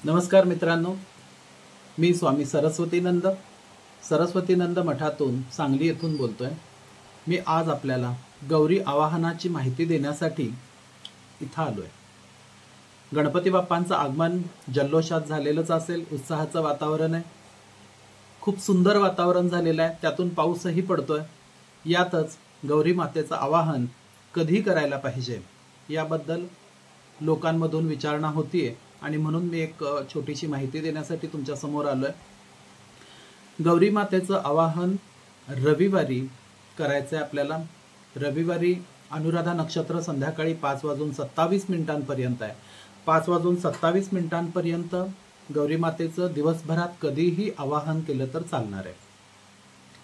नमस्कार मित्रांनो, मी स्वामी सरस्वतीनंद मठातून सांगली येथून बोलतोय। मी आज आपल्याला गौरी आवाहनाची माहिती देण्यासाठी इथं आलोय। गणपती बाप्पांचं आगमन जल्लोषात झालेलंच असेल, उत्साहाचं वातावरण आहे, खूप सुंदर वातावरण झालेलं आहे, त्यातून पाऊसही पडतोय। यातच गौरी मातेचं आवाहन कधी करायला पाहिजे याबद्दल लोकांमधून विचारणा होतीये आणि म्हणून मी एक छोटीशी माहिती देण्यासाठी तुमच्या समोर आलोय। गौरी मातेचं आवाहन रविवारी करायचंय आपल्याला। रविवारी अनुराधा नक्षत्र संध्याकाळी 5:27 पर्यंत आहे। 5:27 पर्यंत गौरी मातेचं दिवसभरात कधीही आवाहन केलं तर चालणार आहे।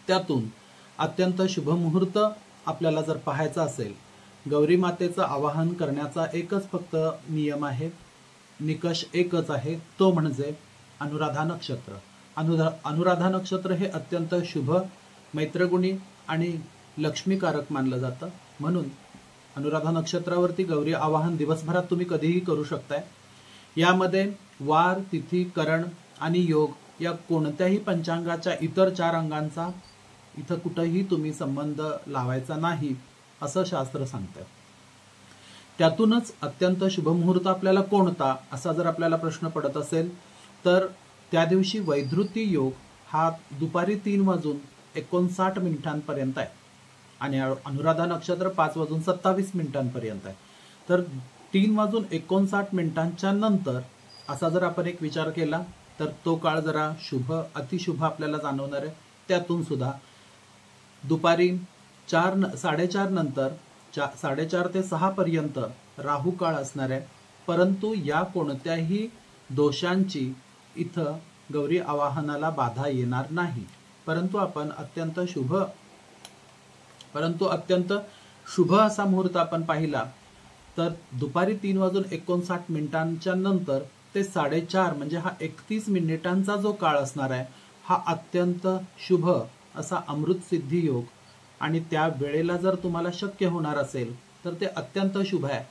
त्यातून अत्यंत शुभ मुहूर्त आपल्याला जर पाहायचा असेल, गौरी मातेचं आवाहन करण्याचा एकच फक्त नियम आहे, निकष एकच आहे, तो म्हणजे अनुराधा नक्षत्र। अनुराधा नक्षत्र हे अत्यंत शुभ, मैत्रगुणी आणि लक्ष्मीकारक मानलं जातं। म्हणून अनुराधा नक्षत्रावरती गौरी आवाहन दिवसभरात तुम्ही कधीही करू शकताय। यामध्ये वार, तिथी, करण आणि योग या कोणत्याही पंचांगाच्या इतर 4 अंगांचा इथं कुठेही तुम्ही संबंध लावायचा नाही असं शास्त्र सांगतं। त्यातूनच अत्यंत शुभ मुहूर्त आपल्याला कोणता असा जर आपल्याला प्रश्न पडत असेल तर त्या दिवशी वैधृती योग हा दुपारी 3:59 पर्यंत आहे आणि अनुराधा नक्षत्र 5:27 पर्यंत आहे। तर 3:59 नंतर असा जर आपण एक विचार केला तर तो काळ जरा शुभ, अतिशुभ आपल्याला जाणवणार आहे। त्यातून सुद्धा दुपारी 4:30 नंतर 4:30 ते 6 पर्यंत राहू काळ असणार आहे। परंतु या कोणत्याही दोषांची इथं गौरी आवाहनाला बाधा येणार नाही। परंतु अत्यंत शुभ असा मुहूर्त आपण पाहिला तर दुपारी 3:59 नंतर ते 4:30 म्हणजे हा 31 मिनिटांचा जो काळ असणार आहे, हा अत्यंत शुभ असा अमृत सिद्धी योग आणि त्या वेळेला जर तुम्हाला शक्य होणार असेल तर ते अत्यंत शुभ आहे।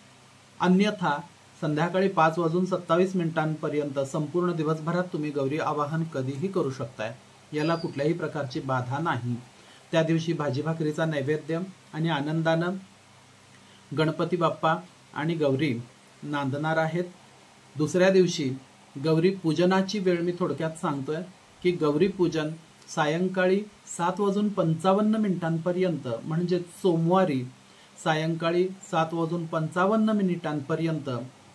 अन्यथा संध्याकाळी 5:27 पर्यंत संपूर्ण दिवसभरात तुम्ही गौरी आवाहन कधीही करू शकताय, याला कुठल्याही प्रकारची बाधा नाही। त्या दिवशी भाजी भाकरीचा नैवेद्य आणि आनंदानं गणपती बाप्पा आणि गौरी नांदणार आहेत। दुसऱ्या दिवशी गौरी पूजनाची वेळ मी थोडक्यात सांगतोय की गौरी पूजन सायंकाळी 7:55 पर्यंत म्हणजे सोमवारी सायंकाळी 7:55 पर्यंत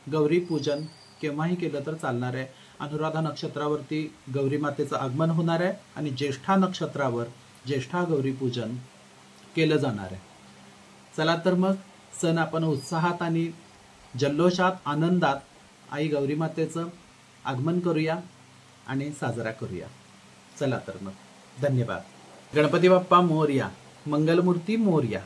गौरी पूजन केव्हाही केलं तर चालणार आहे। अनुराधा नक्षत्रावरती गौरी मातेचं आगमन होणार आहे आणि ज्येष्ठा नक्षत्रावर ज्येष्ठा गौरी पूजन केलं जाणार आहे। चला तर मग सण आपण उत्साहात आणि जल्लोषात, आनंदात आई गौरी मातेचं आगमन करूया आणि साजरा करूया। चला तर मग धन्यवाद। गणपती बाप्पा मोरया, मंगलमूर्ती मोरया।